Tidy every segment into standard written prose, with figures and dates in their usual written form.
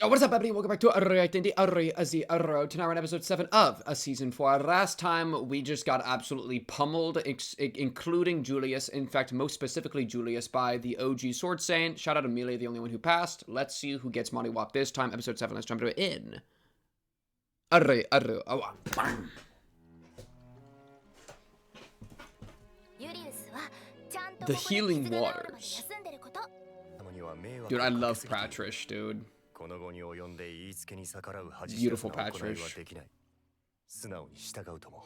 Yo, what is up, everybody? Welcome back to Tonight we're on episode 7 of season 4. Last time, we just got absolutely pummeled, including Julius. In fact, most specifically Julius, by the OG Sword Saint. Shout out Amelia, the only one who passed. Let's see who gets Monty Wop this time. Episode 7, let's jump into it in. The Healing Waters. Dude, I love Patrish, dude. Beautiful Patrish. 素直に従うとも。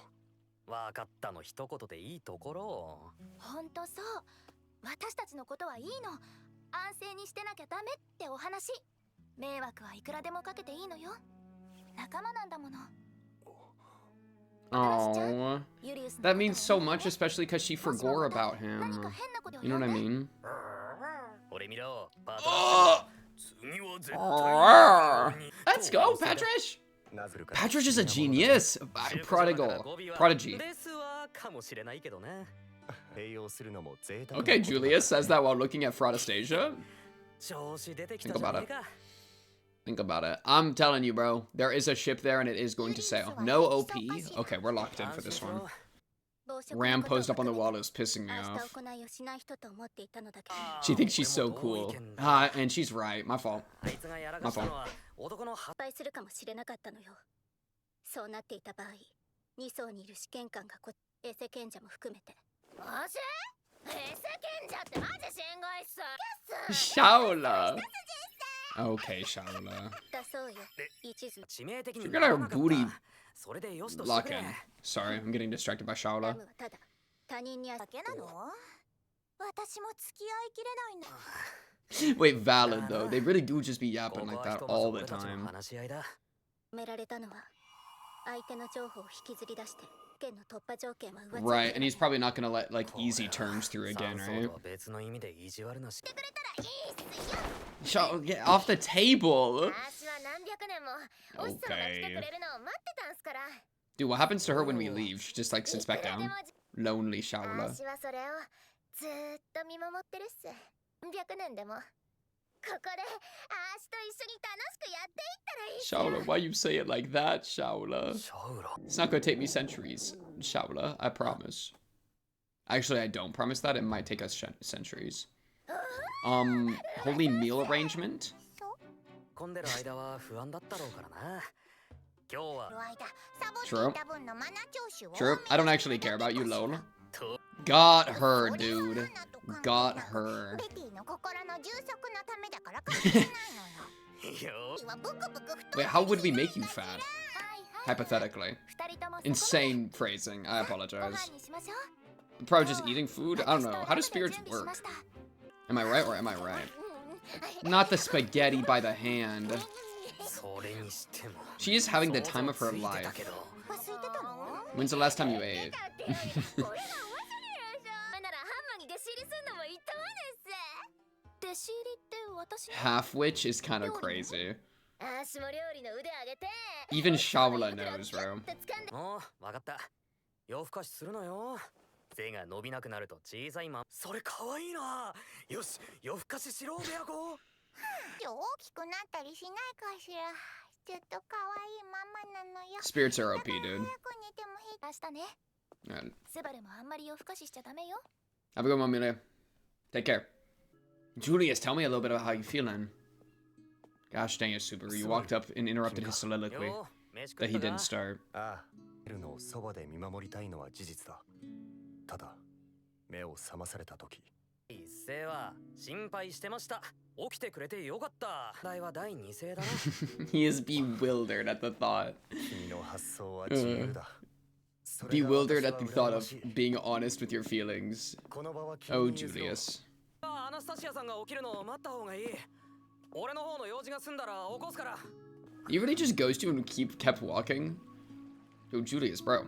わかったの一言でいいところ。本当そう。私たちのことはいいの。安静にしてなきゃダメってお話。迷惑はいくらでもかけていいのよ。仲間なんだもの。Oh, that means so much, especially because she forgot about him. You know what I mean? Let's go, Patrish! Patrish is a genius! Prodigy. Okay, Julius says that while looking at Fraudastasia. Think about it. Think about it. I'm telling you, bro. There is a ship there and it is going to sail. No OP. Okay, we're locked in for this one. Ram posed up on the wall is pissing me off. She thinks she's so cool. And she's right. My fault. My fault. Shaola. Okay, Shaola. She got her booty lock in. Sorry, I'm getting distracted by Shaola. Wait, valid though. They really do just be yapping like that all the time. Right, and he's probably not gonna let like easy terms through again, right? Get off the table! Okay. Dude, what happens to her when we leave? She just like sits back down? Lonely Shaola. Shaola, why you say it like that, Shaola? It's not gonna take me centuries, Shaola, I promise. Actually, I don't promise that. It might take us centuries. Holy meal arrangement? True. True. I don't actually care about you, lol. Got her, dude. Got her. Wait, how would we make you fat? Hypothetically. Insane phrasing. I apologize. Probably just eating food? I don't know. How do spirits work? Am I right or am I right? Not the spaghetti by the hand. She is having the time of her life. When's the last time you ate? Half witch is kind of crazy. Even Shaola knows, bro. Spirits are OP, dude. Right. Have a good one, Amelia. Take care. Julius, tell me a little bit about how you're feeling. Gosh dang it, Subaru. You walked up and interrupted his soliloquy that he didn't start. He is bewildered at the thought. Bewildered at the thought of being honest with your feelings. Oh, Julius. He really just goes to and kept walking? Yo, Julius, bro.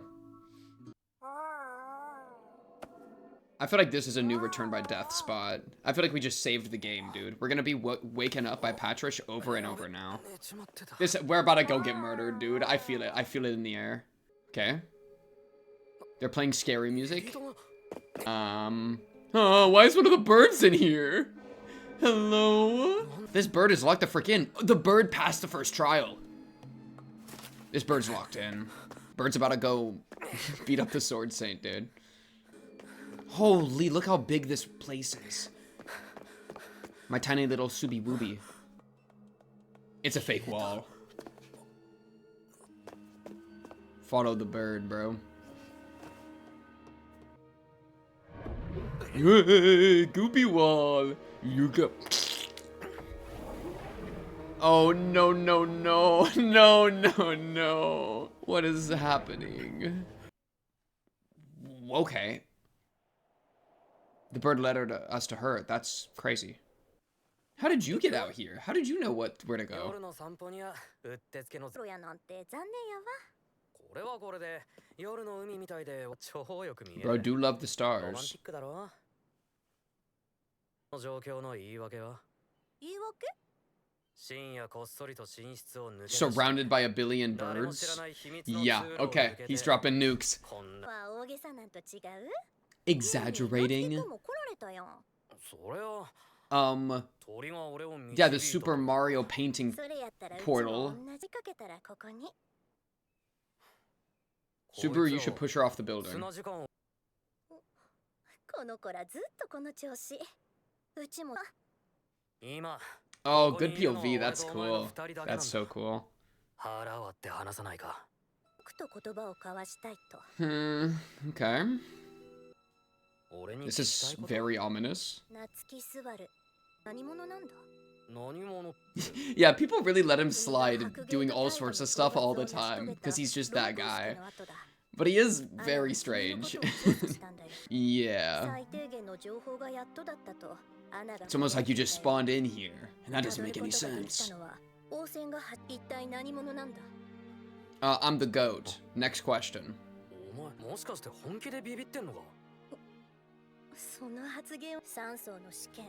I feel like this is a new return by death spot. I feel like we just saved the game, dude. We're gonna be waken up by Patrish over and over now. We're about to go get murdered, dude. I feel it. I feel it in the air. Okay. They're playing scary music. Oh, why is one of the birds in here? Hello? This bird is locked the frick in. The bird passed the first trial. This bird's locked in. Bird's about to go beat up the Sword Saint, dude. Holy, look how big this place is. My tiny little Subi Wooby. It's a fake wall. Follow the bird, bro. Hey, goopy wall. You go. Oh, no, no, no. No, no, no. What is happening? Okay. The bird led us to her. That's crazy. How did you get out here? How did you know where to go? 夜の散歩にはうってつけのロやなんて残念やわ。これはこれで夜の海みたいで超よく見え Bro, る do love the ロマン stars. ティックだろこの状況の言い訳は言い訳？深夜こっそりと寝室を抜け出し Surrounded by a billion 誰も知ら birds? ない秘密の Yeah, 通路を okay. 抜けて He's dropping nukes. こんなは大げさなんと違う？ Exaggerating. ねえも来られたやん。それは Um, 鳥が俺を導い yeah, た the Super Mario painting. それやったらうち Portal. も同じかけたらここに。 Subaru, you should push her off the building. 砂時間をこの子らずっとこの調子。うちも今 Oh, good POV. That's cool. That's so cool. 腹割って話さないか僕と言葉を交わしたいと。 Okay. 俺に This 聞きた is いこと very ominous. 夏木スバル。何者なんだ？何者 Yeah, people really let him slide doing all sorts of stuff all the time because he's just that guy. But he is very strange. Yeah. 最低限の情報がやっとだったと。 It's almost like you just spawned in here, and that doesn't make any sense. 王戦が一体何者なんだ？ I'm the goat. Next question. お前もしかして本気でビビってんのかその発言を3層の試験。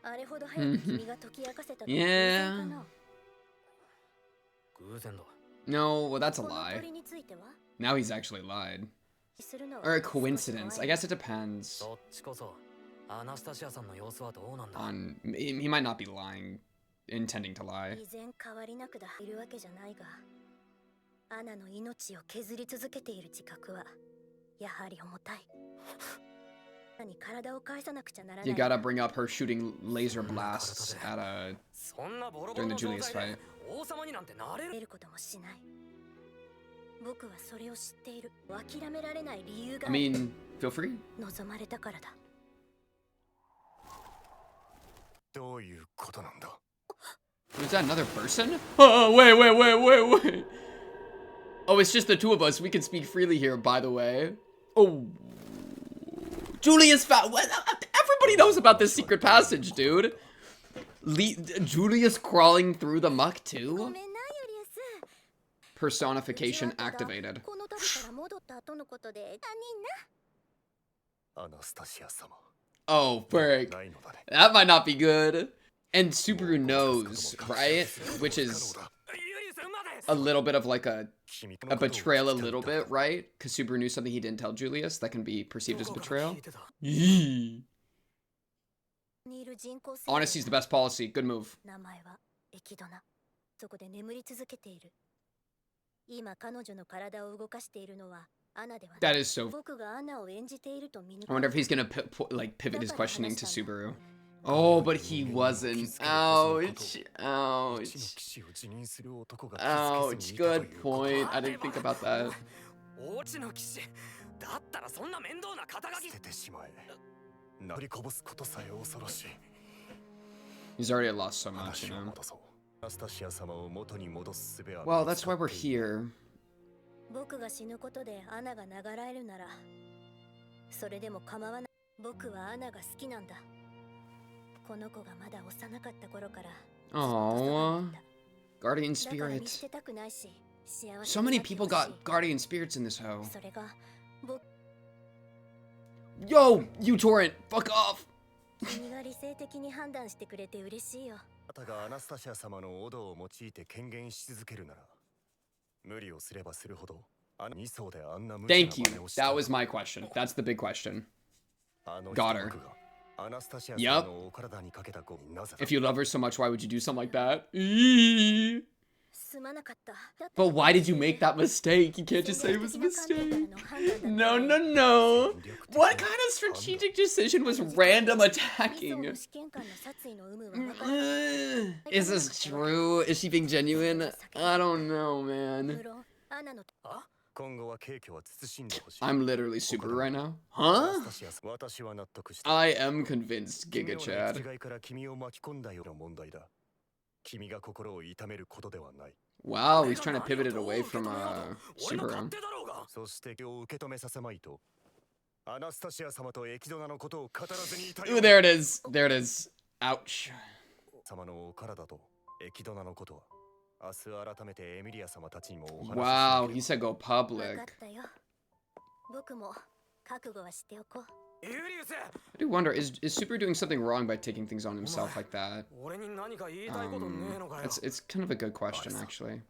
あれほど早く君が解き明かせたと Yeah. 偶然だ No, well, that's a この lie. 鳥については Now he's actually lied. するのは Or a coincidence. I guess it depends どっちこそアナスタシアさんの様子はどうなんだ on. He might not be lying, intending to lie. 依然変わりなくだいるわけじゃないが、アナの命を削り続けている自覚はやはり重たい。何体を返さなくちゃならない。 You gotta bring up her shooting laser blasts at そんなボロボ during ロの the 状 Julius 態 fight. で王様になんてなれる得ることもしない。僕はそれを知っている。諦められない理由が I mean, feel free. 望まれたからだ。どういうことなんだ Was that another person? Oh, wait. Oh, it's just the two of us. We can speak freely here, by the way. Oh. Julius found. What? Everybody knows about this secret passage, dude. Julius crawling through the muck, ご too? めんな、ユリウス。 Personification activated. この旅から戻った後のことで他人な。アナスタシア様 Oh, frick. ないのだね That might not be good. And Subaru knows, right? Which is ユリウス待て a little bit of like a 君 a betrayal a little bit, right? Because Subaru knew something he didn't tell Julius that can be perceived as betrayal. Yee. にいる人工生命 Honesty is the best policy. Good move. 名前はエキドナ。そこで眠り続けている。今彼女の体を動かしているのはアナではない。 That is so. 僕がアナを演じていると見抜 I wonder if he's gonna like pivot his questioning to Subaru. Oh, but he wasn't. Ouch. Ouch. 騎士を辞任する男が Ouch. Good point. I didn't think about that. 王子の騎士だったらそんな面倒な肩書き捨ててしまえなりこぼすことさえ恐ろしい He's already lost so much, you 話を know. 戻そうアスタシア様を元に戻す術は Well, that's why we're here. 僕が死ぬことでアナが流られるならそれでも構わない。僕はアナが好きなんだ。この子がまだ幼かった頃から Oh, Guardian だから見捨 Spirit. てたくないし幸せ So に many なって people ほしい got Guardian Spirits in this hoe. それが僕 Yo, you torrent, fuck off. 君が理性的に判断してくれて嬉しいよ。あなたがアナスタシア様のオドを用いて権限し続けるなら無理をすればするほどあの2層であんな無茶な Thank you. 真似をした That was my question. That's the big question. あの Got her. 人僕が Yup. If you love her so much, why would you do something like that? Eee. But why did you make that mistake? You can't just say it was a mistake. No, no, no. What kind of strategic decision was random attacking? Is this true? Is she being genuine? I don't know, man. I'm literally super right now. Huh? I am convinced, Giga Chad. Wow, he's trying to pivot it away from Subaru. Ooh, there it is. There it is. Ouch. Wow, he said go public. I do wonder, is Super doing something wrong by taking things on himself like that? It's kind of a good question, actually.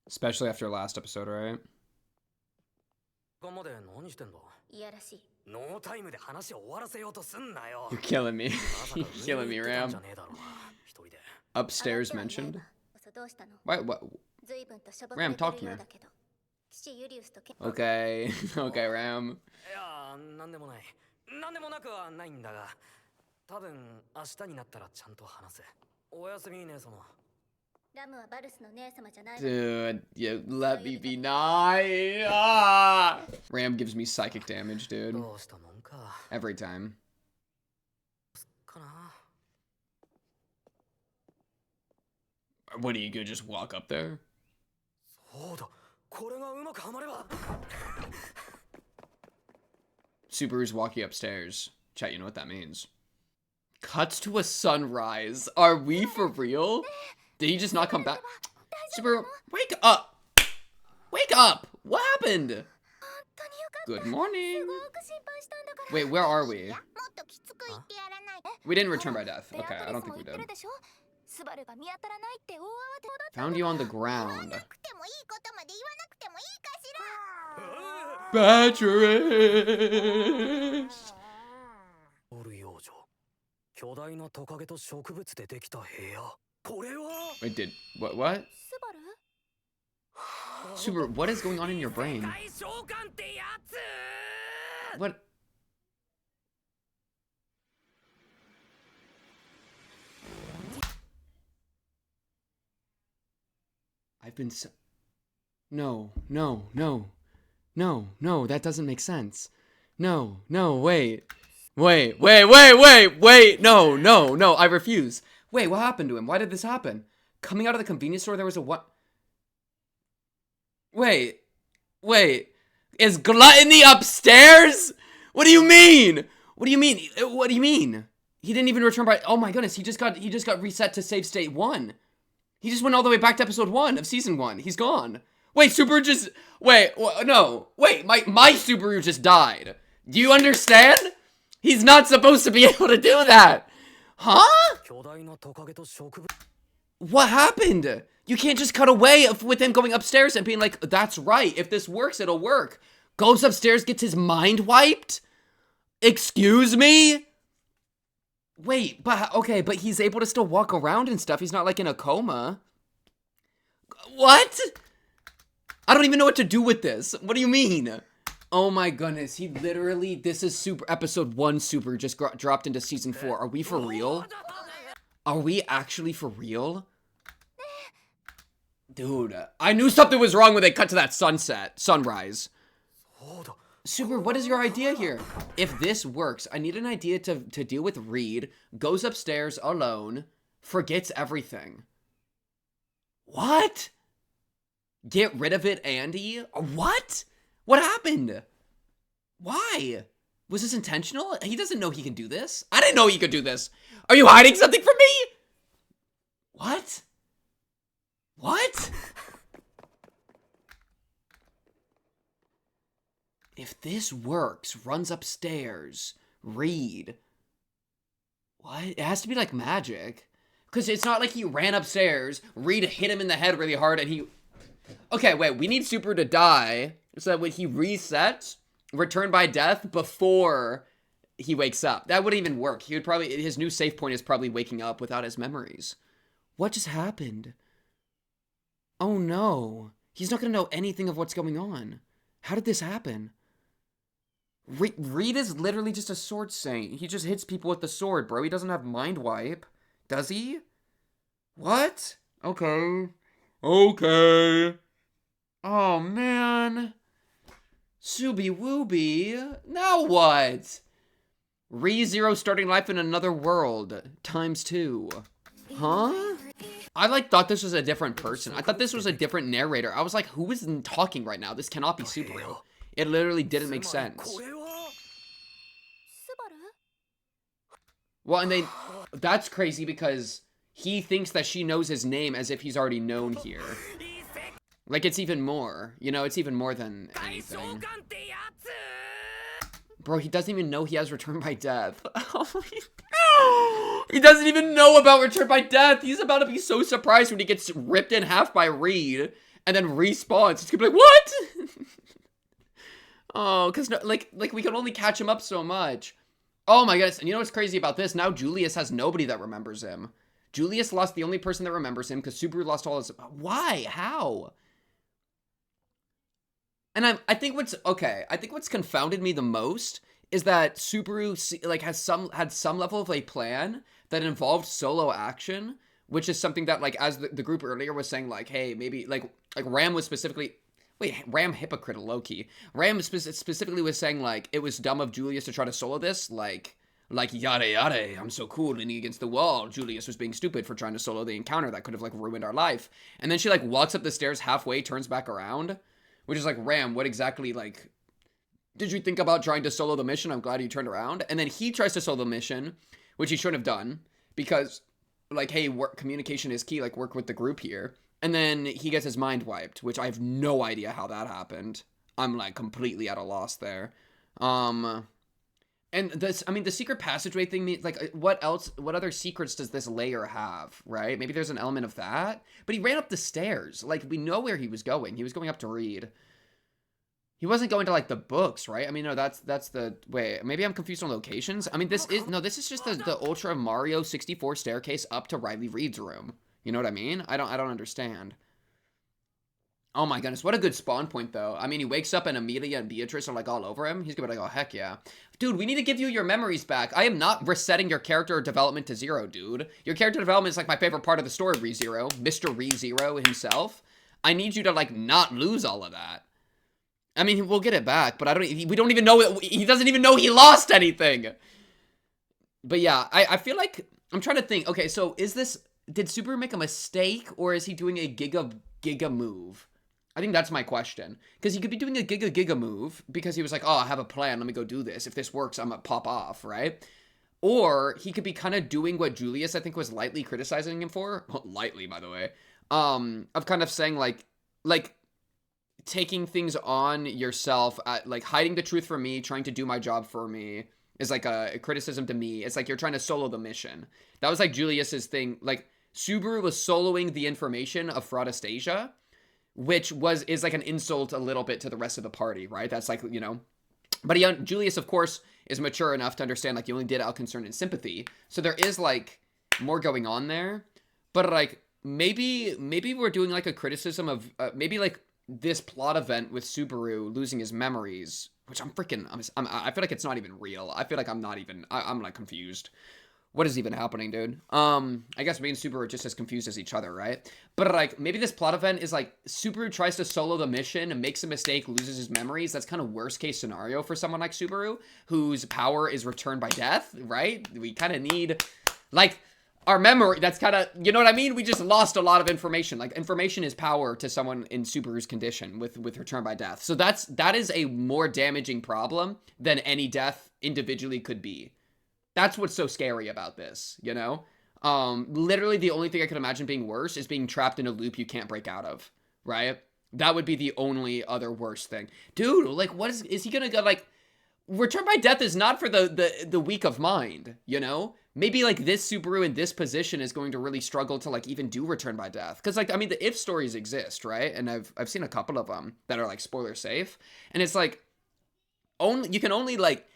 Especially after last episode, right? You're killing me. You're killing me, Ram. Upstairs mentioned? What? Ram, talk to me. Okay. Okay, Ram. Dude, you let me be nice. Ah! Ram gives me psychic damage, dude. Every time. What are you gonna just walk up there? Subaru's walking upstairs. Chat, you know what that means. Cuts to a sunrise. Are we for real? Did he just not come back? Subaru, wake up! Wake up! What happened? Good morning. Wait, where are we? We didn't return by death. Okay, I don't think we did. Found you on the ground. Badgerist! Wait, what? Subaru, what is going on in your brain? What? I've been so... No, that doesn't make sense. No, wait, no, I refuse. Wait, what happened to him? Why did this happen? Coming out of the convenience store, there was a what? Wait, is Gluttony upstairs? What do you mean? What do you mean? He didn't even return by, oh my goodness, he just got reset to save state 1. He just went all the way back to episode 1 of season 1. He's gone. Wait, Subaru just... Wait, no. Wait, my Subaru just died. Do you understand? He's not supposed to be able to do that. Huh? What happened? You can't just cut away with him going upstairs and being like, that's right. If this works, it'll work. Goes upstairs, gets his mind wiped? Excuse me? Wait, but he's able to still walk around and stuff. He's not like in a coma. What? I don't even know what to do with this. What do you mean? Oh my goodness, he literally, this is Super episode 1 Super just dropped into season 4. Are we for real? Are we actually for real? Dude, I knew something was wrong when they cut to that sunrise. Super, what is your idea here? If this works, I need an idea to deal with Reed, goes upstairs alone, forgets everything. What? Get rid of it, Andy? What? What happened? Why? Was this intentional? He doesn't know he can do this. I didn't know he could do this. Are you hiding something from me? What? What? If this works, runs upstairs, Reed. What? It has to be like magic. Because it's not like he ran upstairs, Reed hit him in the head really hard, and he... Okay, wait, we need Subaru to die so that when he resets, return by death before he wakes up. That wouldn't even work. He would probably... His new save point is probably waking up without his memories. What just happened? Oh no. He's not going to know anything of what's going on. How did this happen? Reed is literally just a sword saint. He just hits people with the sword, bro. He doesn't have mind wipe. Does he? What? Okay. Okay. Oh, man. Subi Wooby. Now what? Re-Zero starting life in another world. ×2. Huh? I, thought this was a different person. I thought this was a different narrator. I was like, who is talking right now? This cannot be Subaru. It literally didn't make sense. Well, and that's crazy because he thinks that she knows his name as if he's already known here. Like, it's even more. You know, it's even more than anything. Bro, he doesn't even know he has Return by Death. He doesn't even know about Return by Death. He's about to be so surprised when he gets ripped in half by Reed and then respawns. He's gonna be like, what? Oh, because, no, like we can only catch him up so much. Oh my goodness. And you know what's crazy about this? Now Julius has nobody that remembers him. Julius lost the only person that remembers him because Subaru lost all his... Why? How? And I think what's confounded me the most is that Subaru like had some level of a plan that involved solo action, which is something that, like, as the group earlier was saying, like, hey, maybe like Ram was specifically... Wait, Ram hypocrite, low-key. Ram specifically was saying, like, it was dumb of Julius to try to solo this, like yada yada, I'm so cool leaning against the wall. Julius was being stupid for trying to solo the encounter that could have, like, ruined our life. And then she, like, walks up the stairs halfway, turns back around, which is like, Ram, what exactly, like, did you think about trying to solo the mission? I'm glad you turned around. And then he tries to solo the mission, which he shouldn't have done, because, like, hey, communication is key, like, work with the group here. And then he gets his mind wiped, which I have no idea how that happened. I'm, like, completely at a loss there. And this, I mean, the secret passageway thing, like, what other secrets does this layer have, right? Maybe there's an element of that. But he ran up the stairs. Like, we know where he was going. He was going up to Reed. He wasn't going to, like, the books, right? I mean, no, that's the... Wait, maybe I'm confused on locations? I mean, this is just the Ultra Mario 64 staircase up to Riley Reed's room. You know what I mean? I don't understand. Oh my goodness, what a good spawn point, though. I mean, he wakes up and Amelia and Beatrice are, like, all over him. He's gonna be like, oh, heck yeah. Dude, we need to give you your memories back. I am not resetting your character development to 0, dude. Your character development is, like, my favorite part of the story, ReZero. Mr. ReZero himself. I need you to, like, not lose all of that. I mean, we'll get it back, but we don't even know, he doesn't even know he lost anything. But yeah, I feel like, I'm trying to think, okay, so did Subaru make a mistake, or is he doing a giga move? I think that's my question. Because he could be doing a giga move, because he was like, oh, I have a plan, let me go do this. If this works, I'm gonna pop off, right? Or he could be kind of doing what Julius, I think, was lightly criticizing him for. Lightly, by the way. Of kind of saying, like, taking things on yourself, like, hiding the truth from me, trying to do my job for me, is like a criticism to me. It's like you're trying to solo the mission. That was, like, Julius's thing. Like, Subaru was soloing the information of Fraudastasia, which is like an insult a little bit to the rest of the party, right? That's like, you know. But Julius, of course, is mature enough to understand, like, you only did out concern and sympathy. So there is, like, more going on there. But, like, maybe we're doing, like, a criticism of, maybe, like, this plot event with Subaru losing his memories, which I feel like it's not even real. I feel like I'm like confused. What is even happening, dude? I guess me and Subaru are just as confused as each other, right? But, like, maybe this plot event is, like, Subaru tries to solo the mission and makes a mistake, loses his memories. That's kind of worst case scenario for someone like Subaru, whose power is returned by death, right? We kind of need, like, our memory. That's kind of, you know what I mean? We just lost a lot of information. Like, information is power to someone in Subaru's condition with return by death. So that is a more damaging problem than any death individually could be. That's what's so scary about this, you know? Literally the only thing I could imagine being worse is being trapped in a loop you can't break out of, right? That would be the only other worst thing. Dude, like, what is he gonna go, like, Return by Death is not for the weak of mind, you know? Maybe, like, this Subaru in this position is going to really struggle to, like, even do Return by Death. Because, like, I mean, the if stories exist, right? And I've seen a couple of them that are, like, spoiler safe. And it's, like, you can only, like,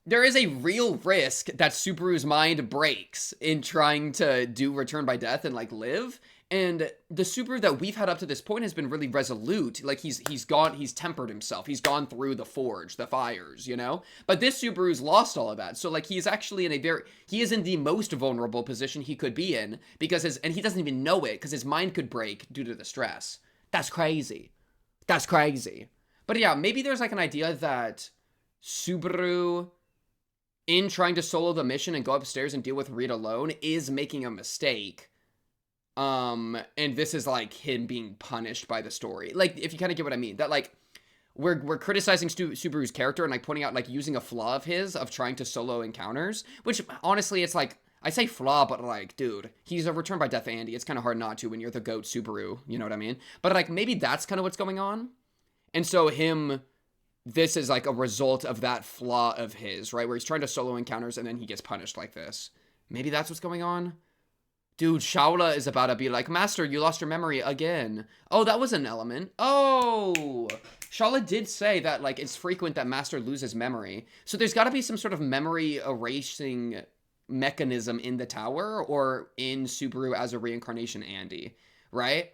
there is a real risk that Subaru's mind breaks in trying to do Return by Death and, like, live. And the Subaru that we've had up to this point has been really resolute. Like, he's tempered himself. He's gone through the forge, the fires, you know? But this Subaru's lost all of that. So, like, he's actually he is in the most vulnerable position he could be in, because and he doesn't even know it, because his mind could break due to the stress. That's crazy. That's crazy. But yeah, maybe there's, like, an idea that Subaru, in trying to solo the mission and go upstairs and deal with Reed alone, is making a mistake. And this is, like, him being punished by the story. Like, if you kind of get what I mean. That, like, we're criticizing Subaru's character and, like, pointing out, like, using a flaw of his of trying to solo encounters. Which, honestly, it's, like, I say flaw, but, like, dude, he's a Return by Death Andy. It's kind of hard not to when you're the GOAT Subaru. You know what I mean? But, like, maybe that's kind of what's going on. And so this is, like, a result of that flaw of his, right? Where he's trying to solo encounters and then he gets punished like this. Maybe that's what's going on? Dude, Shaola is about to be like, Master, you lost your memory again. Oh, that was an element. Oh! Shaola did say that, like, it's frequent that Master loses memory. So there's got to be some sort of memory erasing mechanism in the tower or in Subaru as a reincarnation Andy, right?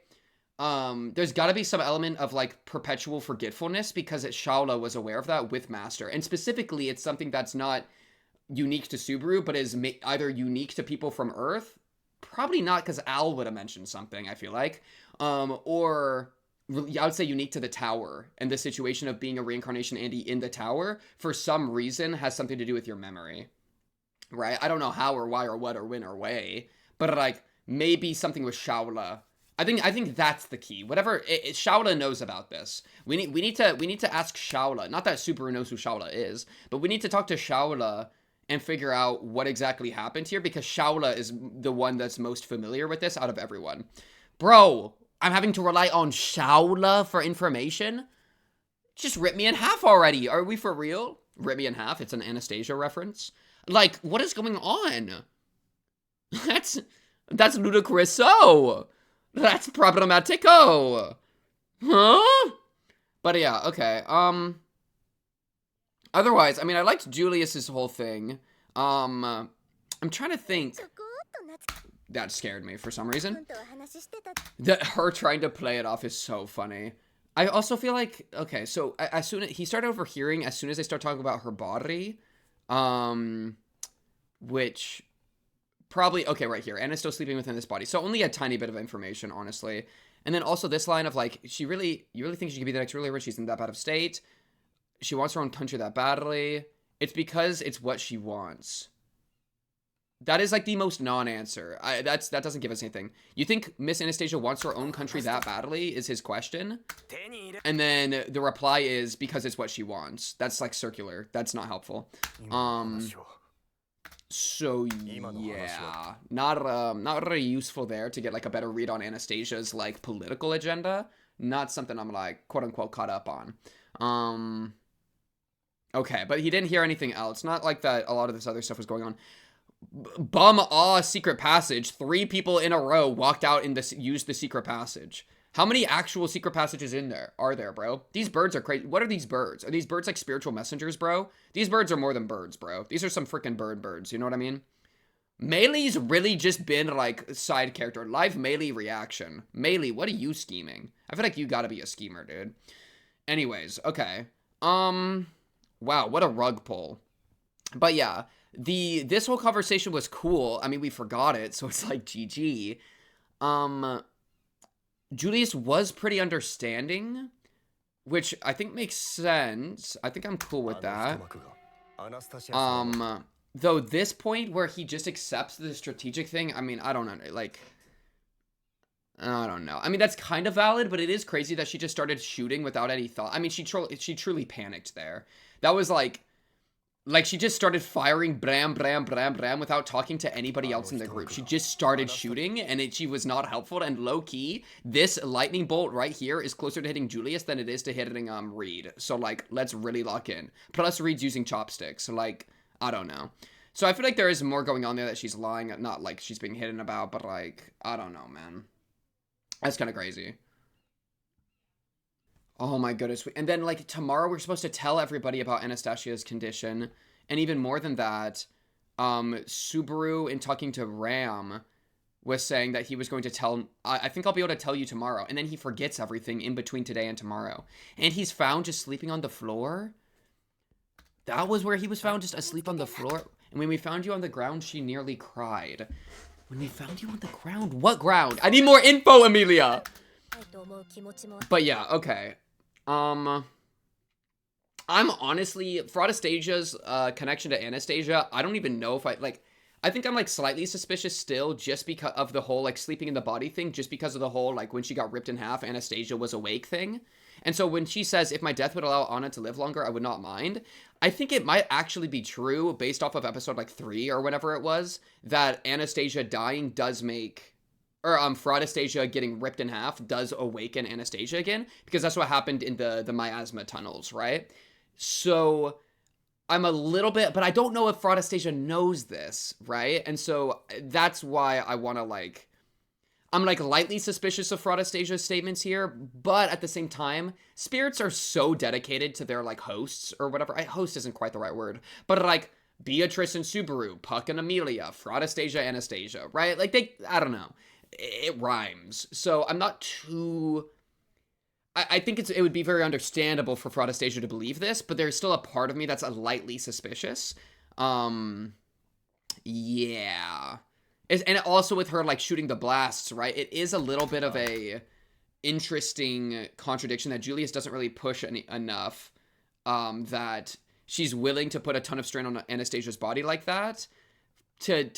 There's got to be some element of, like, perpetual forgetfulness, because Shaola was aware of that with Master. And specifically, it's something that's not unique to Subaru, but is either unique to people from Earth. Probably not, because Al would have mentioned something, I feel like. Or I would say unique to the tower. And the situation of being a reincarnation Andy in the tower, for some reason, has something to do with your memory. Right? I don't know how or why or what or when or way. But, like, maybe something with Shaola. I think that's the key. Whatever, Shaola knows about this. We need to ask Shaola. Not that Subaru knows who Shaola is, but we need to talk to Shaola and figure out what exactly happened here, because Shaola is the one that's most familiar with this out of everyone. Bro, I'm having to rely on Shaola for information? Just rip me in half already. Are we for real? Rip me in half? It's an Anastasia reference? Like, what is going on? That's ludicrous-o. That's problematico. Huh? But yeah, okay. Otherwise, I mean, I liked Julius's whole thing. I'm trying to think. That scared me for some reason. That her trying to play it off is so funny. I also feel like, okay, so he started overhearing as soon as they start talking about her body, which probably, okay, right here, Anna's still sleeping within this body, so only a tiny bit of information, honestly. And then also this line of, like, you really think she could be the next ruler when she's in that bad of state? She wants her own country that badly. It's because it's what she wants. That is, like, the most non-answer. That doesn't give us anything. You think Miss Anastasia wants her own country that badly, is his question? And then the reply is, because it's what she wants. That's, like, circular. That's not helpful. So, yeah. Not really useful there to get, like, a better read on Anastasia's, like, political agenda. Not something I'm, like, quote-unquote caught up on. Okay, but he didn't hear anything else. Not like that a lot of this other stuff was going on. Bum secret passage. 3 people in a row walked out and used the secret passage. How many actual secret passages are there, bro? These birds are crazy. What are these birds? Are these birds like spiritual messengers, bro? These birds are more than birds, bro. These are some freaking birds. You know what I mean? Meilei's really just been, like, side character. Live Meilei reaction. Meilei, what are you scheming? I feel like you gotta be a schemer, dude. Anyways, okay. Wow, what a rug pull. But yeah, this whole conversation was cool. I mean, we forgot it, so it's like GG. Julius was pretty understanding, which I think makes sense. I think I'm cool with that. Though this point where he just accepts the strategic thing, I mean, I don't know, like, I don't know. I mean, that's kind of valid, but it is crazy that she just started shooting without any thought. I mean, she truly panicked there. That was like Like, she just started firing bram, bram, bram, bram without talking to anybody else in the group. She just started shooting, and she was not helpful. And low-key, this lightning bolt right here is closer to hitting Julius than it is to hitting Reed. So, like, let's really lock in. Plus, Reed's using chopsticks. So, like, I don't know. So, I feel like there is more going on there that she's lying. Not, like, she's being hidden about, but, like, I don't know, man. That's kind of crazy. Oh my goodness. And then, like, tomorrow we're supposed to tell everybody about Anastasia's condition. And even more than that, Subaru, in talking to Ram, was saying that he was going to tell... I think I'll be able to tell you tomorrow. And then he forgets everything in between today and tomorrow. And he's found just sleeping on the floor? That was where he was found, just asleep on the floor? And when we found you on the ground, she nearly cried. When we found you on the ground? What ground? I need more info, Amelia! But yeah, okay. I'm honestly, for Anastasia's connection to Anastasia, I don't even know if I think I'm, like, slightly suspicious still just because of the whole, like, sleeping in the body thing, just because of the whole, like, when she got ripped in half, Anastasia was awake thing. And so when she says, if my death would allow Anna to live longer, I would not mind, I think it might actually be true, based off of episode, like, 3 or whatever it was, that Anastasia dying does make... Or, for Anastasia getting ripped in half does awaken Anastasia again, because that's what happened in the miasma tunnels, right? So, I'm a little bit, but I don't know if Anastasia knows this, right? And so, that's why I want to, like, I'm, like, lightly suspicious of Anastasia's statements here, but at the same time, spirits are so dedicated to their, like, hosts, or whatever. Host isn't quite the right word, but, like, Beatrice and Subaru, Puck and Amelia, Anastasia, right? Like, I don't know. It rhymes. So I'm not too... I think it would be very understandable for Anastasia to believe this, but there's still a part of me that's lightly suspicious. Yeah. And also with her, like, shooting the blasts, right? It is a little bit of a interesting contradiction that Julius doesn't really push enough, that she's willing to put a ton of strain on Anastasia's body like that. To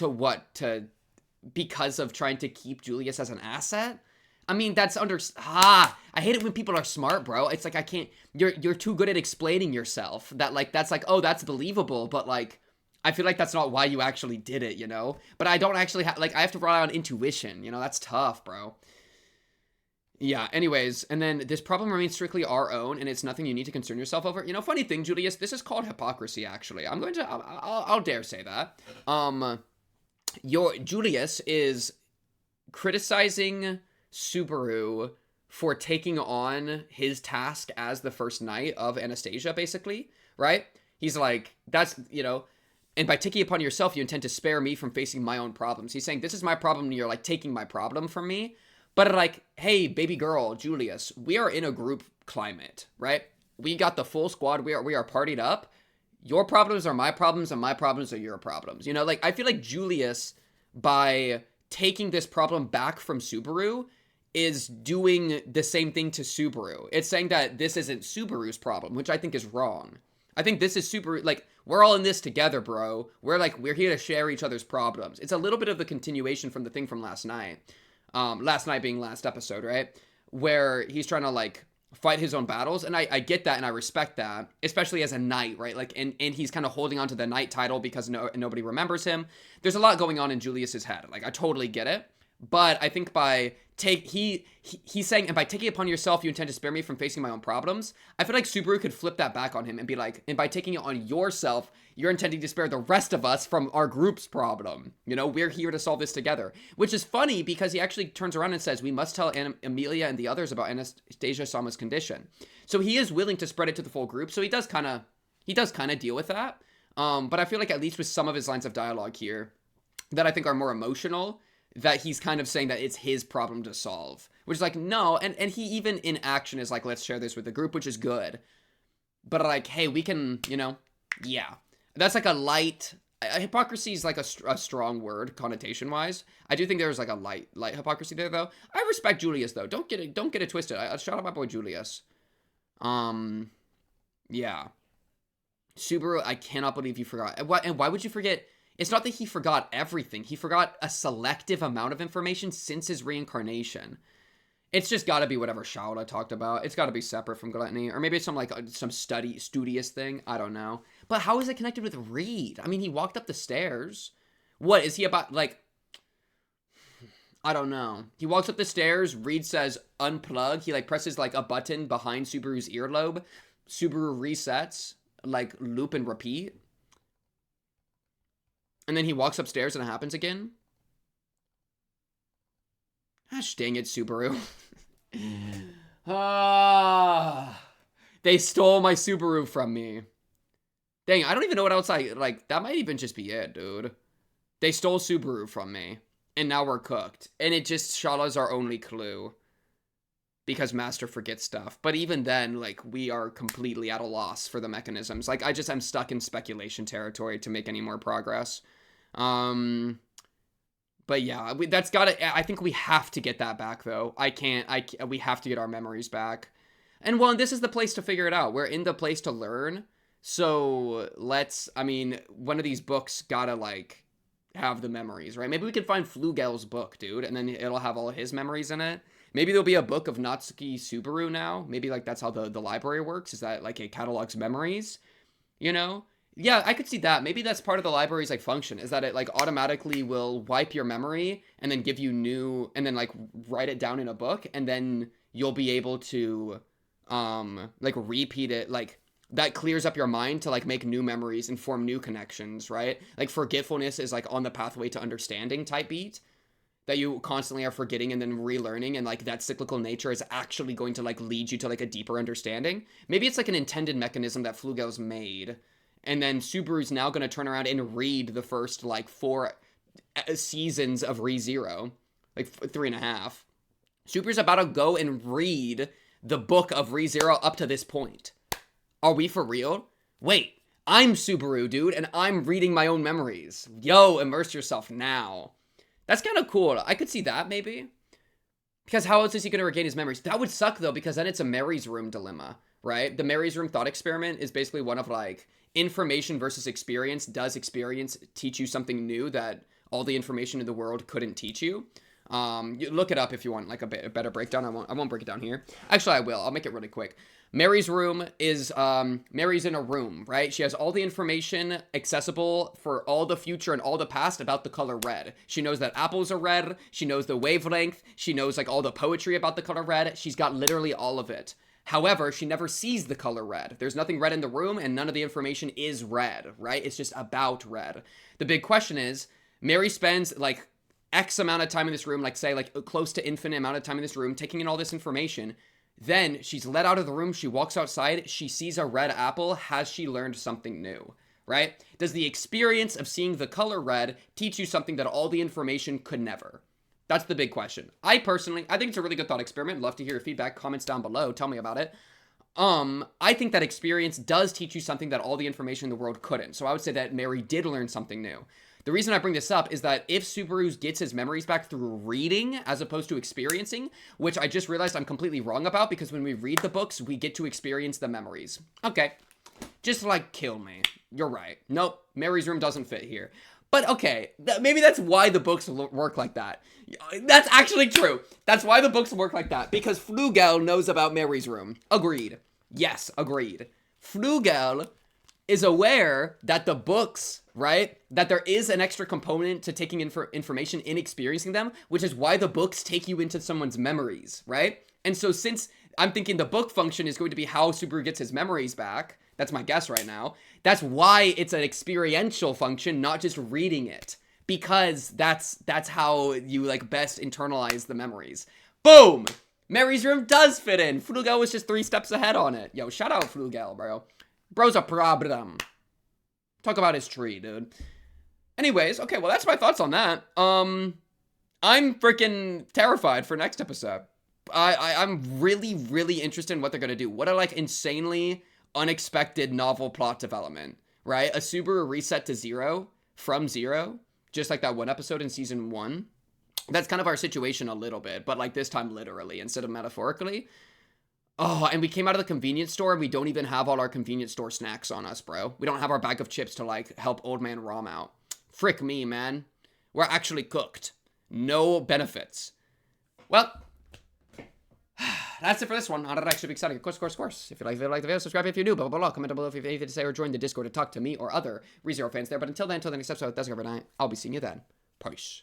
because of trying to keep Julius as an asset? I mean, that's I hate it when people are smart, bro. It's like, I can't... You're too good at explaining yourself. That, like, that's like, oh, that's believable, but, like, I feel like that's not why you actually did it, you know? But I don't actually have... Like, I have to rely on intuition, you know? That's tough, bro. Yeah, anyways, and then this problem remains strictly our own, and it's nothing you need to concern yourself over. You know, funny thing, Julius, this is called hypocrisy, actually. I'll dare say that. Julius is criticizing Subaru for taking on his task as the first knight of Anastasia, basically, right? He's like, that's, you know, and by taking upon yourself, you intend to spare me from facing my own problems. He's saying, this is my problem, and you're, like, taking my problem from me. But, like, hey, baby girl, Julius, we are in a group climate, right? We got the full squad. We are partied up. Your problems are my problems, and my problems are your problems. You know, like, I feel like Julius, by taking this problem back from Subaru, is doing the same thing to Subaru. It's saying that this isn't Subaru's problem, which I think is wrong. I think this is Subaru, like, we're all in this together, bro. We're here to share each other's problems. It's a little bit of the continuation from the thing from last night. Last night being last episode, right? Where he's trying to, like, fight his own battles, and I get that and I respect that, especially as a knight, right? Like, and he's kind of holding on to the knight title because nobody remembers him. There's a lot going on in Julius's head. Like, I totally get it, but I think by he's saying, and by taking it upon yourself, you intend to spare me from facing my own problems. I feel like Subaru could flip that back on him and be like, and by taking it on yourself, you're intending to spare the rest of us from our group's problem. You know, we're here to solve this together. Which is funny because he actually turns around and says, we must tell Amelia and the others about Anastasia Sama's condition. So he is willing to spread it to the full group. So he does kind of deal with that. But I feel like at least with some of his lines of dialogue here that I think are more emotional, that he's kind of saying that it's his problem to solve. Which is like, no, and he even in action is like, let's share this with the group, which is good. But like, hey, we can, you know, yeah. That's like a light, hypocrisy is like a strong word, connotation-wise. I do think there's like a light hypocrisy there, though. I respect Julius, though. Don't get it twisted. Shout out my boy Julius. Yeah. Subaru, I cannot believe you forgot. And why would you forget? It's not that he forgot everything. He forgot a selective amount of information since his reincarnation. It's just got to be whatever Shaola talked about. It's got to be separate from gluttony, or maybe it's some like some studious thing. I don't know. But how is it connected with Reed? I mean, he walked up the stairs. What is he about? Like, I don't know. He walks up the stairs. Reed says unplug. He like presses like a button behind Subaru's earlobe. Subaru resets. Like loop and repeat. And then he walks upstairs and it happens again. Gosh dang it, Subaru. They stole my Subaru from me. Dang, I don't even know what else like, that might even just be it, dude. They stole Subaru from me. And now we're cooked. And it just, Shala's our only clue. Because Master forgets stuff. But even then, like, we are completely at a loss for the mechanisms. Like, I'm stuck in speculation territory to make any more progress. But yeah, that's gotta, I think we have to get that back, though. We have to get our memories back. And, well, this is the place to figure it out. We're in the place to learn. So, I mean, one of these books gotta, like, have the memories, right? Maybe we can find Flugel's book, dude, and then it'll have all of his memories in it. Maybe there'll be a book of Natsuki Subaru now. Maybe, like, that's how the library works, is that, like, it catalogs memories, you know? Yeah, I could see that. Maybe that's part of the library's, like, function, is that it, like, automatically will wipe your memory and then give you new, and then, like, write it down in a book, and then you'll be able to, like, repeat it, like, that clears up your mind to, like, make new memories and form new connections, right? Like, forgetfulness is, like, on the pathway to understanding type beat, that you constantly are forgetting and then relearning, and, like, that cyclical nature is actually going to, like, lead you to, like, a deeper understanding. Maybe it's, like, an intended mechanism that Flugel's made. And then Subaru's now going to turn around and read the first, like, 4 seasons of ReZero. Like, 3.5. Subaru's about to go and read the book of ReZero up to this point. Are we for real? Wait, I'm Subaru, dude, and I'm reading my own memories. Yo, immerse yourself now. That's kind of cool. I could see that, maybe. Because how else is he going to regain his memories? That would suck, though, because then it's a Mary's Room dilemma, right? The Mary's Room thought experiment is basically one of, like, information versus experience. Does experience teach you something new that all the information in the world couldn't teach you? You look it up if you want, like, a better breakdown. I won't break it down here. Actually, I will. I'll make it really quick. Mary's room is, Mary's in a room, right? She has all the information accessible for all the future and all the past about the color red. She knows that apples are red. She knows the wavelength. She knows, like, all the poetry about the color red. She's got literally all of it. However, she never sees the color red. There's nothing red in the room, and none of the information is red, right? It's just about red. The big question is, Mary spends, like, X amount of time in this room, like, say, like, close to infinite amount of time in this room, taking in all this information. Then she's let out of the room. She walks outside. She sees a red apple. Has she learned something new, right? Does the experience of seeing the color red teach you something that all the information could never? That's the big question. I think it's a really good thought experiment. Love to hear your feedback. Comments down below. Tell me about it. I think that experience does teach you something that all the information in the world couldn't. So I would say that Mary did learn something new. The reason I bring this up is that if Subaru gets his memories back through reading as opposed to experiencing, which I just realized I'm completely wrong about, because when we read the books, we get to experience the memories. Okay. Just, like, kill me. You're right. Nope. Mary's room doesn't fit here. But, okay. Maybe that's why the books work like that. That's actually true. That's why the books work like that. Because Flugel knows about Mary's room. Agreed. Yes, agreed. Flugel is aware that the books, right, that there is an extra component to taking information in experiencing them, which is why the books take you into someone's memories, right? And so since I'm thinking the book function is going to be how Subaru gets his memories back, that's my guess right now, that's why it's an experiential function, not just reading it, because that's how you, like, best internalize the memories. Boom! Mary's room does fit in. Flugel was just 3 steps ahead on it. Yo, shout out Flugel, bro. Bro's a problem. Talk about his tree, dude. Anyways, okay, well, that's my thoughts on that. I'm freaking terrified for next episode. I'm really, really interested in what they're gonna do. What a, like, insanely unexpected novel plot development, right? A Subaru reset to 0 from 0, just like that one episode in season 1. That's kind of our situation a little bit, but, like, this time literally instead of metaphorically. Oh, and we came out of the convenience store and we don't even have all our convenience store snacks on us, bro. We don't have our bag of chips to, like, help old man Rom out. Frick me, man. We're actually cooked. No benefits. Well, that's it for this one. On to the next, should be exciting. Of course. If you like the video, subscribe if you're new. Blah, blah, blah. Comment below if you have anything to say or join the Discord to talk to me or other ReZero fans there. But until then, next episode, that's it for tonight. I'll be seeing you then. Peace.